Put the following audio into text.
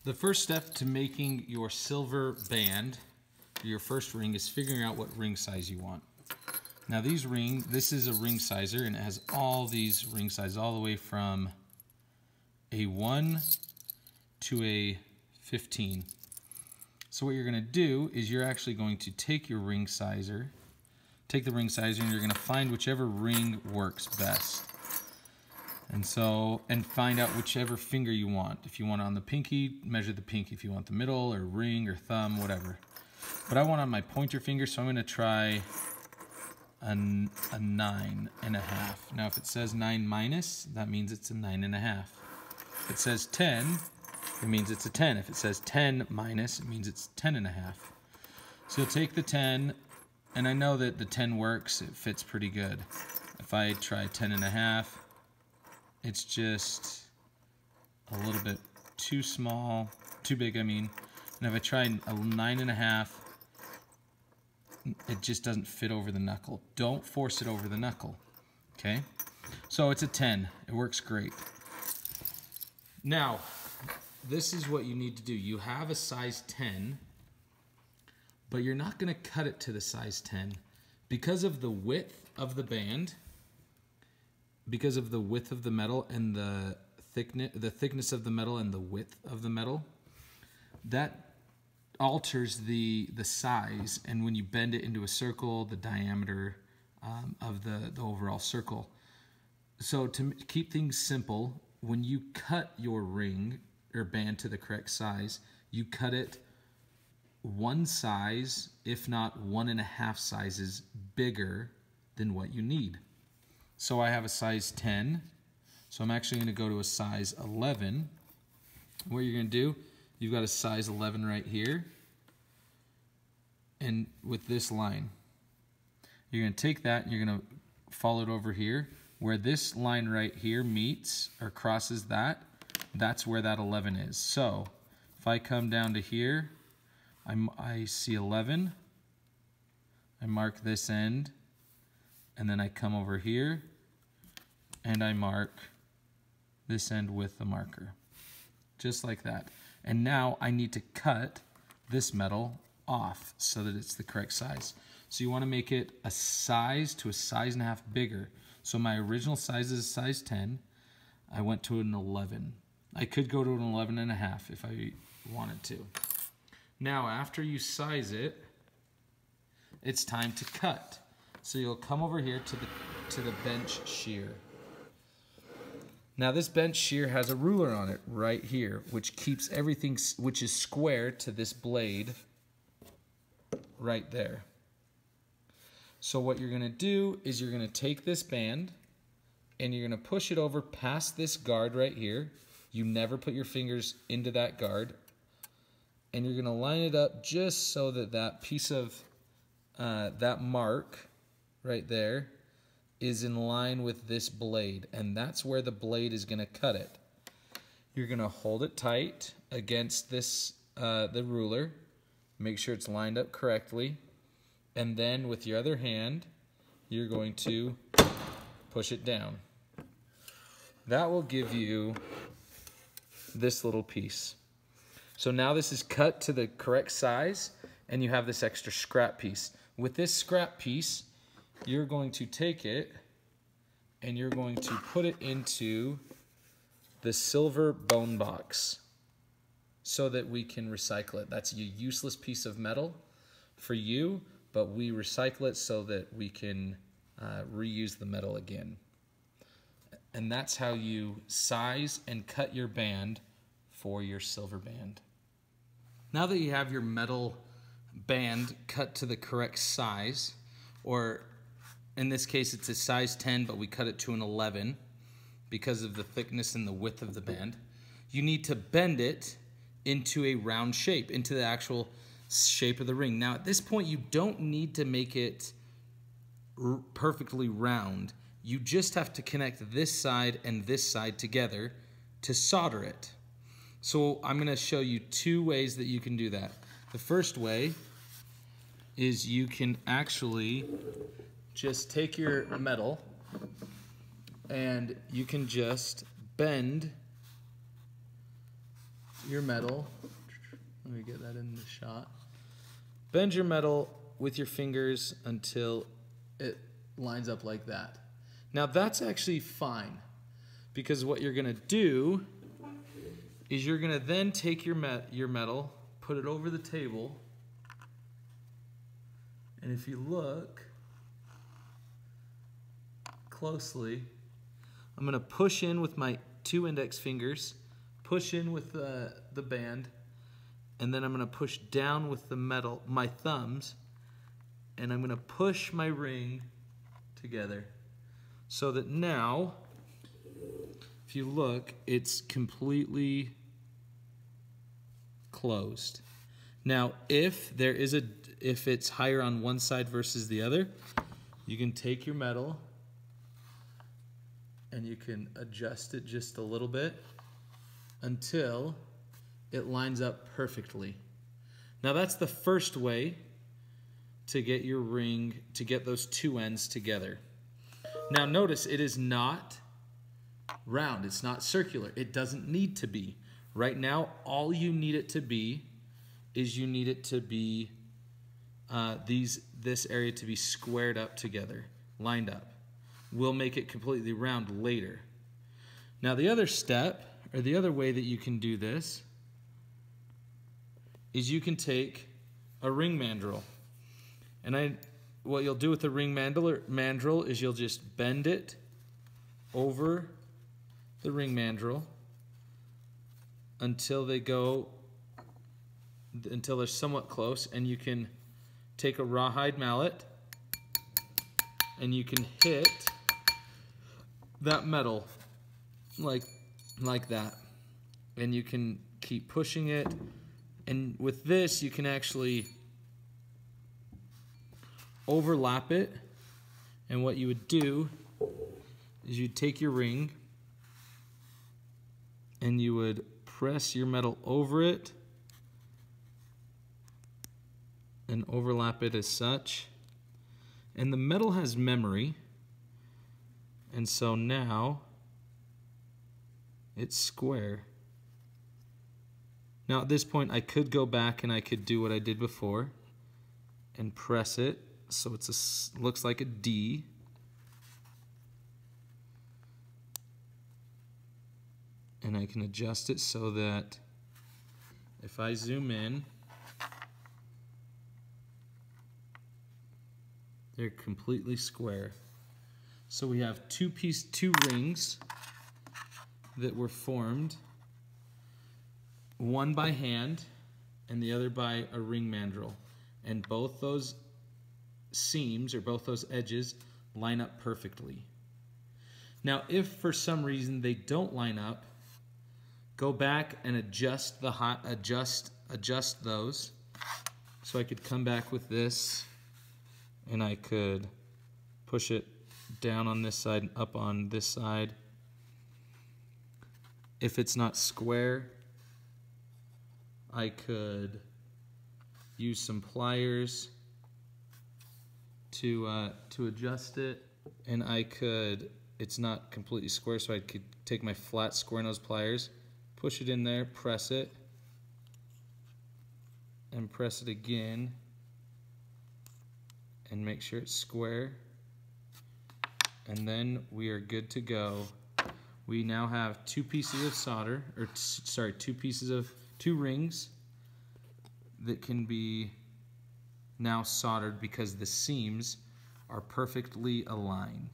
The first step to making your silver band, your first ring, is figuring out what ring size you want. Now this is a ring sizer, and it has all these ring sizes, all the way from a 1 to a 15. So what you're going to do is you're actually going to take your ring sizer, and you're going to find whichever ring works best. And find out whichever finger you want. If you want it on the pinky, measure the pinky. If you want the middle or ring or thumb, whatever. But I want on my pointer finger, so I'm going to try a 9.5. Now if it says 9 minus, that means it's a 9.5. If it says 10, it means it's a 10. If it says 10 minus, it means it's 10.5. So you'll take the 10, and I know that the 10 works. It fits pretty good. If I try 10.5, it's just a little bit too small, too big, I mean. And if I try a 9.5, it just doesn't fit over the knuckle. Don't force it over the knuckle, okay? So it's a 10, it works great. Now, this is what you need to do. You have a size 10, but you're not gonna cut it to the size 10. Because of the width of the band, because of the width of the metal and the thickness of the metal and the width of the metal, that alters the size, and when you bend it into a circle, the diameter of the overall circle. So to keep things simple, when you cut your ring or band to the correct size, you cut it one size, if not 1.5 sizes bigger than what you need. So I have a size 10, so I'm actually going to go to a size 11. What you're going to do, you've got a size 11 right here, and with this line, you're going to take that and you're going to follow it over here. Where this line right here meets or crosses that, that's where that 11 is. So if I come down to here, I see 11, I mark this end, and then I come over here and I mark this end with the marker, just like that. And now I need to cut this metal off so that it's the correct size. So you want to make it a size to a size 1.5 bigger. So my original size is a size 10. I went to an 11. I could go to an 11.5 if I wanted to. Now after you size it, it's time to cut. So you'll come over here to the bench shear. Now this bench shear has a ruler on it right here, which keeps everything which is square to this blade right there. So what you're going to do is you're going to take this band and you're going to push it over past this guard right here. You never put your fingers into that guard. And you're going to line it up just so that that piece of that mark right there is in line with this blade, and that's where the blade is going to cut it. You're going to hold it tight against this the ruler, make sure it's lined up correctly, and then with your other hand you're going to push it down. That will give you this little piece. So now this is cut to the correct size, and you have this extra scrap piece. With this scrap piece, you're going to take it and you're going to put it into the silver bone box so that we can recycle it. That's a useless piece of metal for you, but we recycle it so that we can reuse the metal again. And that's how you size and cut your band for your silver band. Now that you have your metal band cut to the correct size, or in this case it's a size 10 but we cut it to an 11 because of the thickness and the width of the band, you need to bend it into a round shape, into the actual shape of the ring. Now at this point you don't need to make it perfectly round. You just have to connect this side and this side together to solder it. So I'm going to show you two ways that you can do that. The first way is you can actually just take your metal and you can just bend your metal. Let me get that in the shot. Bend your metal with your fingers until it lines up like that. Now that's actually fine, because what you're gonna do is you're gonna then take your metal, put it over the table, and if you look closely, I'm gonna push in with my 2 index fingers, push in with the band, and then I'm gonna push down with the metal, my thumbs, and I'm gonna push my ring together so that now, if you look, it's completely closed. Now, if it's higher on one side versus the other, you can take your metal and you can adjust it just a little bit until it lines up perfectly. Now that's the first way to get your ring, to get those 2 ends together. Now notice it is not round, it's not circular. It doesn't need to be. Right now, all you need it to be is you need it to be this area to be squared up together, lined up. We'll make it completely round later. Now the other step, or the other way that you can do this, is you can take a ring mandrel. And what you'll do with the ring mandrel is you'll just bend it over the ring mandrel until they're somewhat close, and you can take a rawhide mallet and you can hit that metal like that, and you can keep pushing it, and with this you can actually overlap it. And what you would do is you'd take your ring and you would press your metal over it and overlap it as such. And the metal has memory, and so now it's square. Now at this point I could go back and I could do what I did before and press it so it's looks like a D. And I can adjust it so that if I zoom in, they're completely square. So we have two rings that were formed, one by hand and the other by a ring mandrel. And both those seams, or both those edges, line up perfectly. Now if for some reason they don't line up, go back and adjust those. So I could come back with this and I could push it down on this side and up on this side. If it's not square, I could use some pliers to adjust it, and it's not completely square, so I could take my flat square nose pliers, push it in there, press it, and press it again, and make sure it's square, and then we are good to go. We now have two pieces of solder, or sorry, two rings that can be now soldered because the seams are perfectly aligned.